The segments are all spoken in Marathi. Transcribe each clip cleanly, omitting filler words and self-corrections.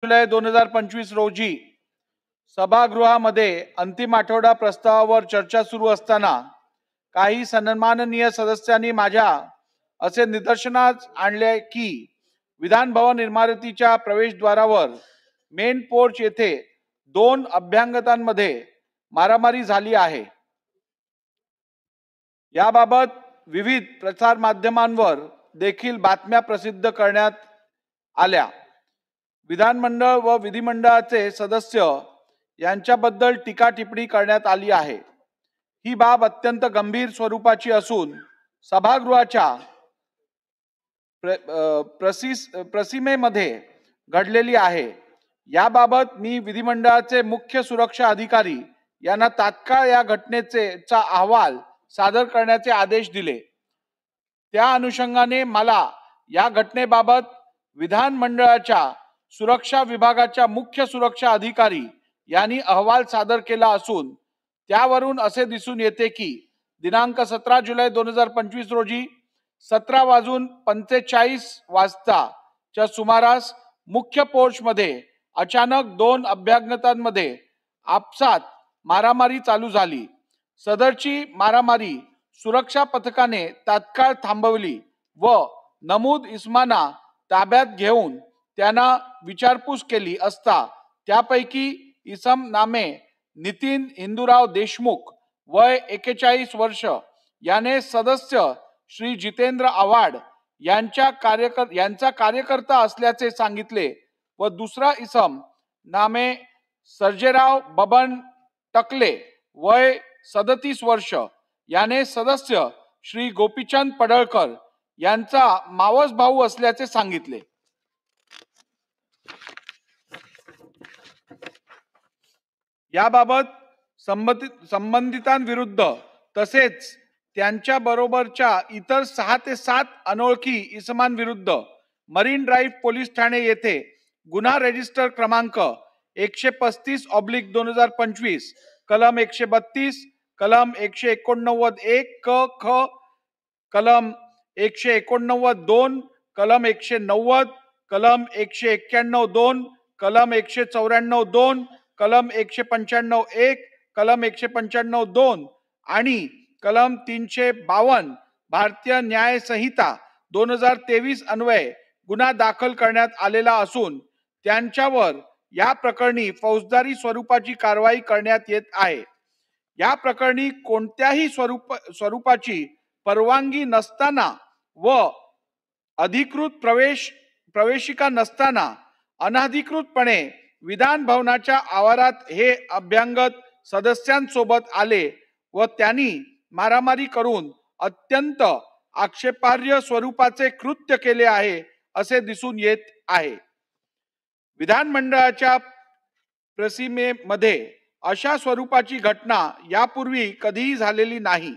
जुलै 2025 रोजी सभागृहामध्ये अंतिम आठवडा प्रस्तावावर चर्चा सुरू असताना काही सन्माननीय सदस्यांनी माझ्या असे निदर्शनास आणले की विधान भवन इमारतीच्या प्रवेशद्वारावर मेन पोर्च येथे 2 अभ्यागतांमध्ये मारामारी झाली आहे। याबाबत विविध प्रसार माध्यमांवर देखील बातम्या प्रसिद्ध करण्यात आल्या। विधानमंडळ व विधिमंडळाचे सदस्य यांच्याबद्दल टीका टिप्पणी करण्यात आली आहे। ही बाब अत्यंत गंभीर स्वरूपाची असून सभागृहाच्या प्रसीमेमध्ये घडलेली आहे। याबाबत मी विधिमंडळाचे मुख्य सुरक्षा अधिकारी यांना तात्काळ या घटनेचा अहवाल सादर करण्याचे आदेश दिले। त्या अनुषंगाने मला या घटनेबाबत विधानमंडळाच्या सुरक्षा विभागाच्या मुख्य सुरक्षा अधिकारी यांनी अहवाल सादर केला असून त्यावरून असे दिसून येते की दिनांक 17 जुलै 2025 रोजी 17:45 च्या सुमारास मुख्य पोर्चमध्ये अचानक 2 अभ्यागतांमध्ये आपसात मारामारी चालू झाली। सदरची मारामारी सुरक्षा पथकाने तात्काळ थांबवली व नमूद इसमांना ताब्यात घेऊन त्यांना विचारपूस केली असता त्यापैकी इसम नामे नितीन हिंदूराव देशमुख वय 41 वर्ष याने सदस्य श्री जितेंद्र आव्हाड यांचा कार्यकर्ता असल्याचे सांगितले व दुसरा इसम नामे सर्जेराव बबन टकले वय 37 वर्ष याने सदस्य श्री गोपीचंद पडळकर यांचा मावस भाऊ असल्याचे सांगितले। याबाबत संबंधितांविरुद्ध तसेच त्यांच्या बरोबरच्या इतर 6 ते 7 अनोळखी इसमांविरुद्ध मरीन ड्राईव्ह पोलीस ठाणे येथे गुन्हा रजिस्टर क्रमांक 135/2025 कलम 132 कलम 189(1) क ख कलम 189(2) कलम 190 कलम 191(2) कलम 194(2) कलम 195(1) कलम 195(2) आणि कलम 352 भारतीय न्याय संहिता 2023 अन्वये गुन्हा दाखल करण्यात आलेला असून त्यांच्यावर या प्रकरणी फौजदारी स्वरूपाची कारवाई करण्यात येत आहे। या प्रकरणी कोणत्याही स्वरूपाची परवानगी नसताना व अधिकृत प्रवेशिका नसताना अनधिकृतपणे विधान भवनाच्या आवारात हे अभ्यागत सदस्यांसोबत आले व त्यांनी मारामारी करून अत्यंत आक्षेपार्ह स्वरूपाचे कृत्य केले आहे असे दिसून येत आहे। विधानमंडळाच्या प्रसीमेमध्ये अशा स्वरूपाची घटना यापूर्वी कधीही झालेली नाही।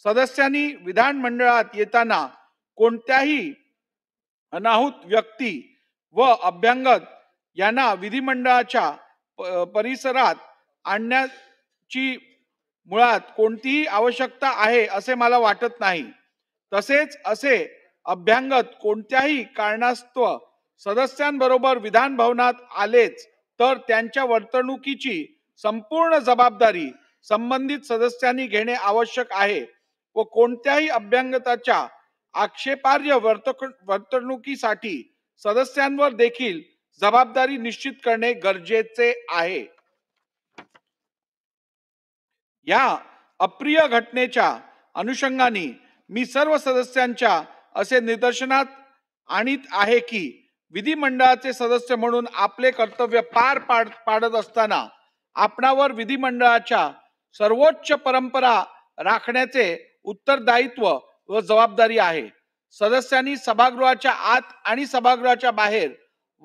सदस्यांनी विधानमंडळात येताना कोणत्याही अनाहुत व्यक्ती व अभ्यागत यांना विधिमंडळाच्या परिसरात आणण्याची मुळात कोणतीही आवश्यकता आहे असे मला वाटत नाही। तसेच असे अभ्यागत कोणत्याही कारणास्तव सदस्यांबरोबर विधान भवनात आलेच तर त्यांच्या वर्तणुकीची संपूर्ण जबाबदारी संबंधित सदस्यांनी घेणे आवश्यक आहे व कोणत्याही अभ्यागताच्या आक्षेपार्ह वर्तणुकीसाठी सदस्यांवर देखील जबाबदारी निश्चित करणे गरजेचे आहे। या अप्रिय घटनेच्या अनुषंगाने मी सर्व सदस्यांच्या असे निदर्शनात आणीत आहे की विधिमंडळाचे सदस्य म्हणून आपले कर्तव्य पार पाडत असताना आपणावर विधिमंडळाच्या सर्वोच्च परंपरा राखण्याचे उत्तरदायित्व व जबाबदारी आहे। सदस्यांनी सभागृहाच्या आत आणि सभागृहाच्या बाहेर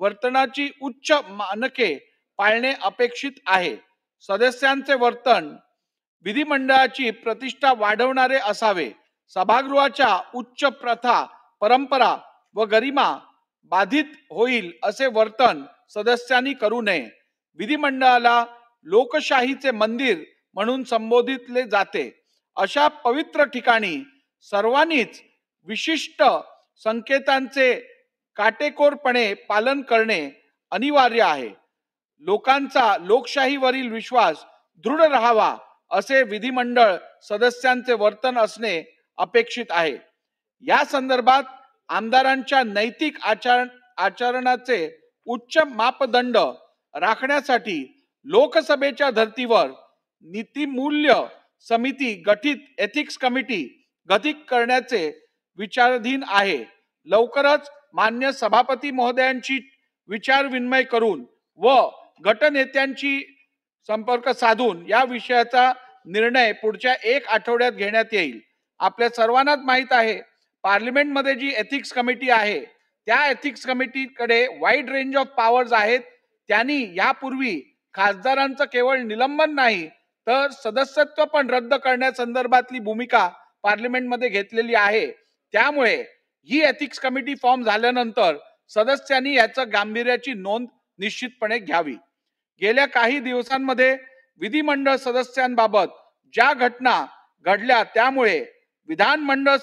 वर्तनाची उच्च मानके पाळणे अपेक्षित आहे। सदस्यांचे वर्तन विधिमंडळाची प्रतिष्ठा वाढवणारे असावे। सभागृहाच्या उच्च प्रथा परंपरा व गरिमा बाधित होईल असे वर्तन सदस्यांनी करू नये। विधिमंडळाला लोकशाहीचे मंदिर म्हणून संबोधितले जाते। अशा पवित्र ठिकाणी सर्वांनीच विशिष्ट संकेतांचे काटेकोरपणे पालन करणे अनिवार्य आहे. लोकांचा लोकशाहीवरील विश्वास दृढ राहावा असे विधिमंडळ सदस्यांचे वर्तन असणे अपेक्षित आहे. या संदर्भात आमदारांच्या नैतिक आचरणाचे उच्च मापदंड राखण्यासाठी लोकसभेच्या धर्तीवर नीतिमूल्य समिती गठीत एथिक्स कमिटी गठीत करण्याचे विचाराधीन आहे. लवकरच मान्य सभापती महोदयांची विचार विनिमय करून व गटनेत्यांची संपर्क साधून या विषयाचा निर्णय पुढच्या 1 आठवड्यात घेण्यात येईल. आपल्या सर्वांनाच माहित आहे, पार्लिमेंटमध्ये जी एथिक्स कमिटी आहे त्या एथिक्स कमिटीकडे वाईड रेंज ऑफ पॉवर्स आहेत. त्यांनी यापूर्वी खासदारांचं केवळ निलंबन नाही तर सदस्यत्व पण रद्द करण्यासंदर्भातली भूमिका पार्लिमेंटमध्ये घेतलेली आहे. त्यामुळे ही एथिक्स कमिटी फॉर्म झाल्यानंतर सदस्यांनी याचं गांभीर्याची नोंद निश्चितपणे घ्यावी. गेल्या काही दिवसांमध्ये विधिमंडळ सदस्यांबाबत ज्या घटना घडल्या त्यामुळे विधानमंडळ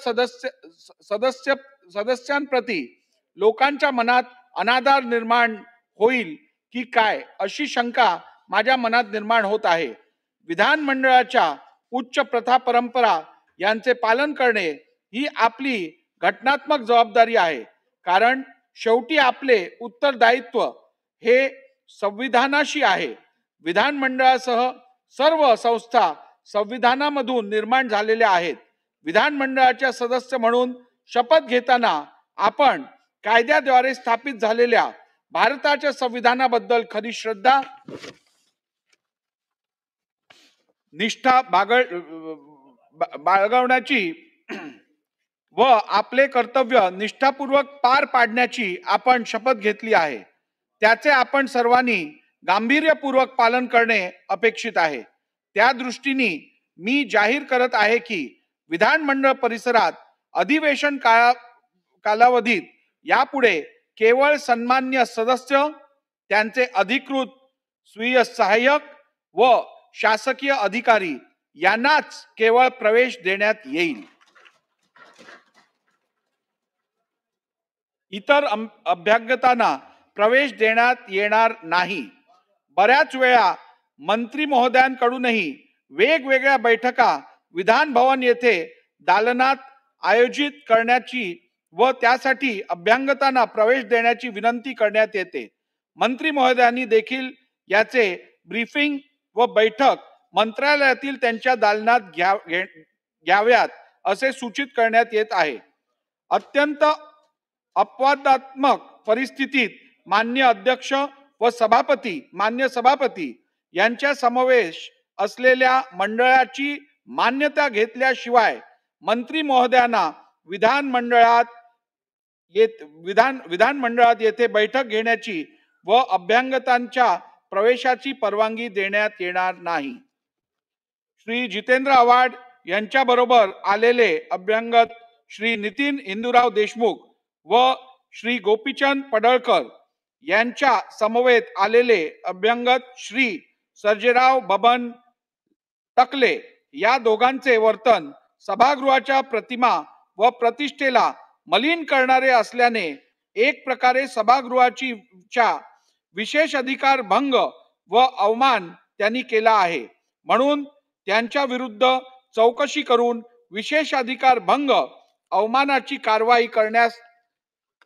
सदस्यांप्रती लोकांच्या मनात अनादर निर्माण होईल की काय अशी शंका माझ्या मनात निर्माण होत आहे. विधानमंडळाच्या उच्च प्रथा परंपरा यांचे पालन करणे ही आपली घटनात्मक जबाबदारी आहे. कारण शेवटी आपले उत्तरदायित्व हे संविधानाशी आहे. विधानमंडळासह सर्व संस्था संविधानामधून निर्माण झालेल्या आहेत. विधानमंडळाच्या सदस्य म्हणून शपथ घेताना आपण कायद्याद्वारे स्थापित झालेल्या भारताच्या संविधानाबद्दल खरी श्रद्धा निष्ठा बाळगण्याची व आपले कर्तव्य निष्ठापूर्वक पार पाडण्याची आपण शपथ घेतली आहे. त्याचे आपण सर्वांनी गांभीर्यपूर्वक पालन करणे अपेक्षित आहे. त्या दृष्टीने मी जाहीर करत आहे की विधानमंडळ परिसरात अधिवेशन कालावधीत यापुढे केवळ सन्मान्य सदस्य, त्यांचे अधिकृत स्वीय सहाय्यक व शासकीय अधिकारी यांनाच केवळ प्रवेश देण्यात येईल. इतर अभ्यागतांना प्रवेश देण्यात येणार नाही. बऱ्याच वेळा मंत्री महोदयांकडूनही वेगवेगळ्या बैठका विधान भवन येथे दालनात आयोजित करण्याची व त्यासाठी अभ्यागतांना प्रवेश देण्याची विनंती करण्यात येते. मंत्री महोदयांनी देखील याचे ब्रीफिंग व बैठक मंत्रालयातील त्यांच्या दालनात घ्याव्यात असे सूचित करण्यात येत आहे. अत्यंत अपवादात्मक परिस्थितीत मान्य अध्यक्ष व मान्य सभापती यांच्या समावेश असलेल्या मंडळाची मान्यता घेतल्याशिवाय मंत्री महोदयांना विधानमंडळात येथे बैठक घेण्याची व अभ्यागतांच्या प्रवेशाची परवानगी देण्यात येणार नाही. श्री जितेंद्र आव्हाड यांच्या बरोबर आलेले अभ्यागत श्री नितीन हिंदूराव देशमुख व श्री गोपीचंद पडळकर यांच्या समवेत आलेले अभ्यागत श्री सर्जेराव बबन टकले या दोघांचे वर्तन सभागृहाच्या प्रतिमा व प्रतिष्ठेला मलिन करणारे असल्याने एक प्रकारे सभागृहाची विशेष अधिकार भंग व अवमान त्यांनी केला आहे. म्हणून त्यांच्या विरुद्ध चौकशी करून विशेष अधिकार भंग अवमानाची कारवाई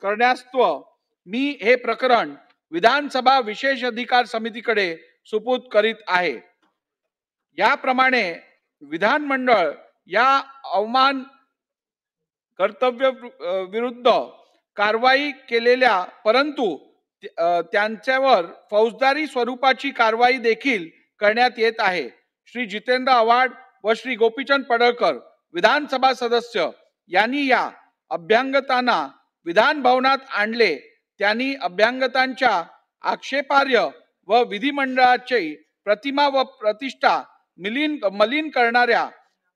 करण्यास्तव मी हे प्रकरण विधानसभा विशेष अधिकार समितीकडे सुपूर्द करीत आहे. याप्रमाणे विधानमंडळ या अवमान कर्तव्य विरुद्ध कारवाई केलेल्या परंतु त्यांच्यावर फौजदारी स्वरूपाची कारवाई देखील करण्यात येत आहे. श्री जितेंद्र आव्हाड व श्री गोपीचंद पडळकर विधानसभा सदस्य यांनी या अभ्यागतांना विधान भवनात आणले. त्यांनी अभ्यागतांच्या आक्षेपार्ह व विधिमंडळाची प्रतिमा व प्रतिष्ठा मलिन करणाऱ्या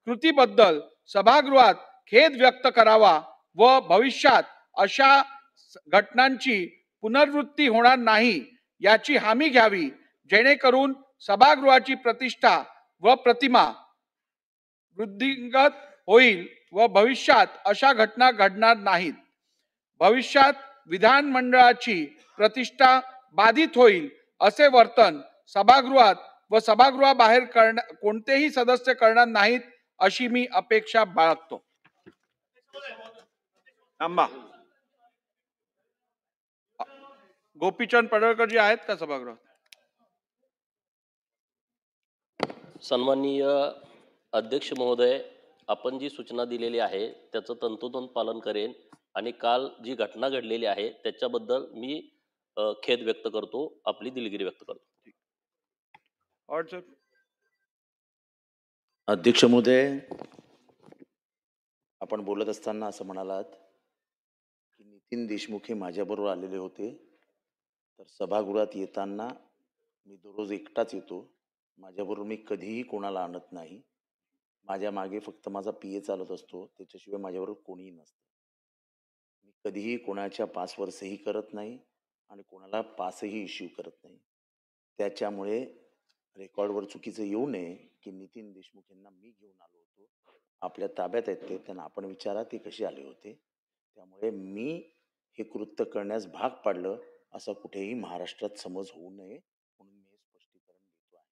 कृतीबद्दल सभागृहात खेद व्यक्त करावा व भविष्यात अशा घटनांची पुनरावृत्ती होणार नाही याची हमी घ्यावी, जेणेकरून सभागृहाची प्रतिष्ठा व प्रतिमा वृद्धिंगत होईल व भविष्यात अशा घटना घडणार नाहीत. भविष्यात विधानमंडळाची प्रतिष्ठा बाधित होईल असे वर्तन सभागृहात व सभागृहाबाहेर कोणतेही सदस्य करणार नाहीत अशी मी अपेक्षा बाळगतो. थांबा. गोपीचंद पडळकर जी आहेत का सभागृहात? सन्माननीय अध्यक्ष महोदय, आपण जी सूचना दिलेली आहे त्याचं तंतोतंत पालन करेन आणि काल जी घटना घडलेली आहे त्याच्याबद्दल मी खेद व्यक्त करतो, आपली दिलगिरी व्यक्त करतो. अध्यक्ष महोदय, आपण बोलत असताना असं म्हणालात की नितीन देशमुख हे माझ्याबरोबर आलेले होते, तर सभागृहात येताना मी दररोज एकटाच येतो, माझ्याबरोबर मी कधीही कोणाला आणत नाही, माझ्या मागे फक्त माझा पीए चालत असतो, त्याच्याशिवाय माझ्याबरोबर कोणीही नसतं. मी कधीही कोणाच्या पासवर सही करत नाही आणि कोणाला पासही इश्यू करत नाही. त्याच्यामुळे रेकॉर्डवर चुकीचं येऊ नये की नितीन देशमुख यांना मी घेऊन आलो होतो, आपल्या ताब्यात आहेत ते, त्यांना आपण विचारा ते कसे आले होते. त्यामुळे मी हे कृत्य करण्यास भाग पाडलं असं कुठेही महाराष्ट्रात समज होऊ नये म्हणून मी हे स्पष्टीकरण देतो आहे,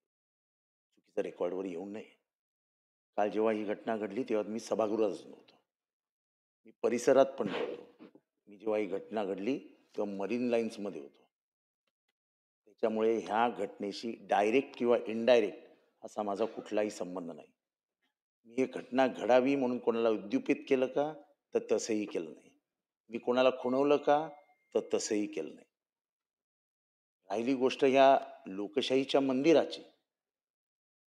चुकीचं रेकॉर्डवर येऊ नये. काल जेव्हा ही घटना घडली तेव्हा मी सभागृहातच नव्हतो, मी परिसरात पण नव्हतो. मी जेव्हा ही घटना घडली तेव्हा मरीन लाईन्समध्ये होतो. त्याच्यामुळे ह्या घटनेशी डायरेक्ट किंवा इनडायरेक्ट असा माझा कुठलाही संबंध नाही. मी ही घटना घडावी म्हणून कोणाला उद्युपित केलं का, तर तसंही केलं नाही. मी कोणाला खुणवलं का, तर तसंही केलं नाही. राहिली गोष्ट ह्या लोकशाहीच्या मंदिराची,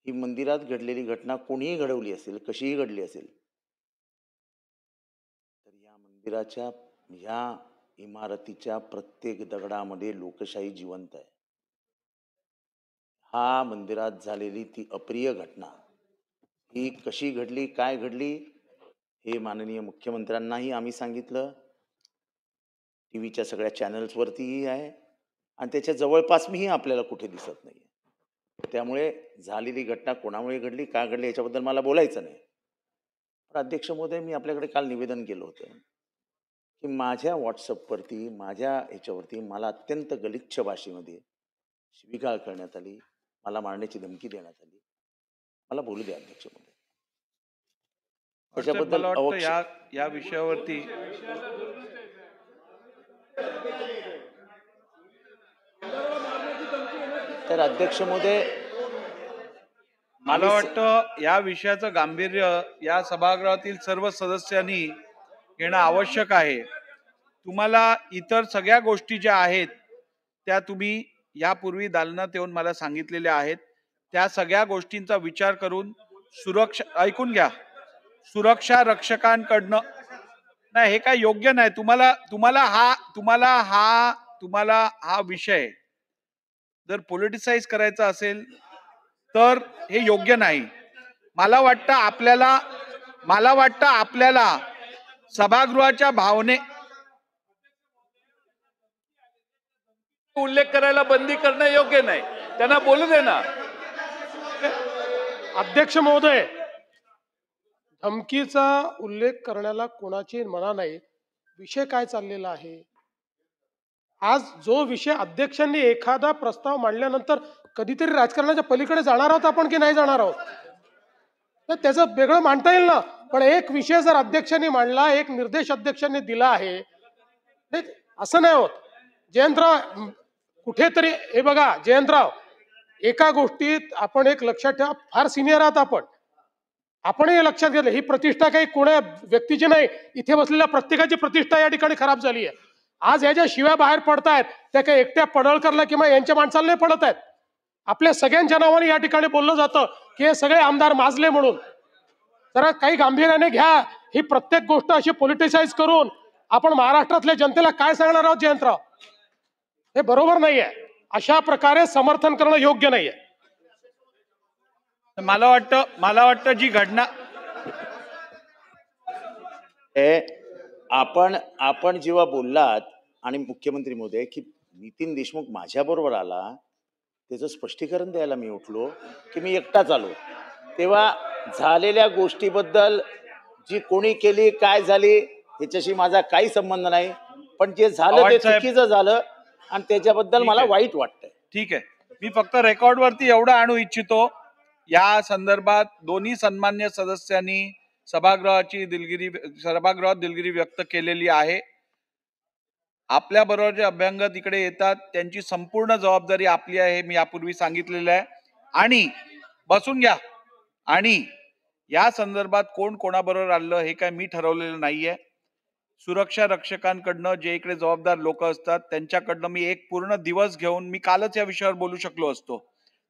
ही मंदिरात घडलेली घटना कोणीही घडवली असेल, कशीही घडली असेल, तर या मंदिराच्या ह्या इमारतीच्या प्रत्येक दगडामध्ये लोकशाही जिवंत आहे. हा मंदिरात झालेली ती अप्रिय घटना ही कशी घडली, काय घडली, हे माननीय मुख्यमंत्र्यांनाही आम्ही सांगितलं, टीव्हीच्या सगळ्या चॅनल्सवरतीही आहे आणि त्याच्या जवळपास मीही आपल्याला कुठे दिसत नाही. त्यामुळे झालेली घटना कोणामुळे घडली, का घडली याच्याबद्दल मला बोलायचं नाही. पण अध्यक्ष महोदय, मी आपल्याकडे काल निवेदन केलं होतं की माझ्या व्हॉट्सअपवरती, माझ्या ह्याच्यावरती मला अत्यंत गलिच्छ भाषेमध्ये शिवीगाळ करण्यात आली, मला मारण्याची धमकी देण्यात आली. मला बोलू द्या अध्यक्ष महोदय. त्याच्याबद्दल या विषयावरती तर अध्यक्ष महोदय, मला वाटतं या विषयाचं गांभीर्य या सभागृहातील सर्व सदस्यांनी घेणं आवश्यक आहे. तुम्हाला इतर सगळ्या गोष्टी ज्या आहेत त्या तुम्ही यापूर्वी दालनात येऊन मला सांगितलेल्या आहेत. त्या सगळ्या गोष्टींचा विचार करून ऐकून घ्या, सुरक्षा रक्षकांकडनं नाही, हे काय योग्य नाही. तुम्हाला हा विषय जर पॉलिटिसाइज करायचा असेल तर हे योग्य नाही. मला वाटतं आपल्याला सभागृहाच्या भावने उल्लेख करायला बंदी करणं योग्य नाही. त्यांना बोलू दे ना. अध्यक्ष महोदय, धमकीचा उल्लेख करण्याला कोणाची मना नाही. विषय काय चाललेला आहे, आज जो विषय अध्यक्षांनी एखादा प्रस्ताव मांडल्यानंतर कधीतरी राजकारणाच्या पलीकडे जाणार आहोत आपण की नाही जाणार आहोत, तर त्याचं वेगळं मांडता येईल ना. पण एक विषय जर अध्यक्षांनी मांडला, एक निर्देश अध्यक्षांनी दिला आहे, असं नाही होत. जयंतराव कुठेतरी, हे बघा जयंतराव, एका गोष्टीत आपण एक लक्षात ठेवा, फार सिनियर आहात आपण हे लक्षात घेतलं, ही प्रतिष्ठा काही कोणा व्यक्तीची नाही, इथे बसलेल्या प्रत्येकाची प्रतिष्ठा या ठिकाणी खराब झाली आहे. आज ह्या ज्या शिव्या बाहेर पडतायत त्या काही एकट्या पडळकरला किंवा यांच्या माणसाला नाही पडत आहेत. आपल्या सगळ्यांच्या नावाने या ठिकाणी बोललं जातं की हे सगळे आमदार माजले म्हणून. जरा काही गांभीर्याने घ्या. ही प्रत्येक गोष्ट अशी पॉलिटिसाइज करून आपण महाराष्ट्रातल्या जनतेला काय सांगणार आहोत जयंतराव, हे बरोबर नाहीये. अशा प्रकारे समर्थन करणं योग्य नाहीये. मला वाटतं जी घटना आपण जेव्हा बोललात आणि मुख्यमंत्री महोदय की नितीन देशमुख माझ्या बरोबर आला, त्याचं स्पष्टीकरण द्यायला मी उठलो की मी एकटाच आलो, तेव्हा झालेल्या गोष्टीबद्दल जी कोणी केली, काय झाली, ह्याच्याशी माझा काही संबंध नाही. पण जे झालं ते चुकीचं झालं. आणि त्याच्याबद्दल ठीक मला आहे. वाईट वाटतंय. ठीक आहे. मी फक्त रेकॉर्ड वरती एवढं आणू इच्छितो, या संदर्भात दोन्ही सन्मान्य सदस्यांनी सभागृहात दिलगिरी व्यक्त केलेली आहे. आपल्या बरोबर जे अभ्यंगत इकडे येतात त्यांची संपूर्ण जबाबदारी आपली आहे, मी यापूर्वी सांगितलेलं आहे. आणि बसून घ्या. आणि या संदर्भात कोण कोणाबरोबर आलं हे काय मी ठरवलेलं नाहीये. सुरक्षा रक्षकांकडनं जे इकडे जबाबदार लोक असतात त्यांच्याकडनं मी एक पूर्ण दिवस घेऊन, मी कालच या विषयावर बोलू शकलो असतो,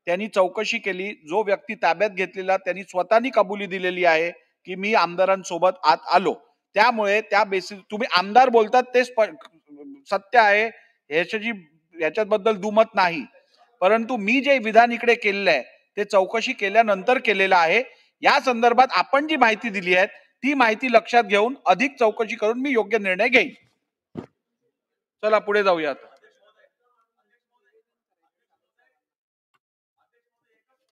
त्यांनी चौकशी केली. जो व्यक्ती ताब्यात घेतलेला त्यांनी स्वतःनी कबुली दिलेली आहे की मी आमदारांसोबत आत आलो. त्यामुळे त्या बेसिस तुम्ही आमदार बोलतात ते सत्य आहे, याच्याबद्दल दुमत नाही. परंतु मी जे विधान इकडे केलेलं आहे ते चौकशी केल्यानंतर केलेलं आहे. या संदर्भात आपण जी माहिती दिली आहे ती माहिती लक्षात घेऊन अधिक चौकशी करून मी योग्य निर्णय घेईन. चला पुढे जाऊया आता.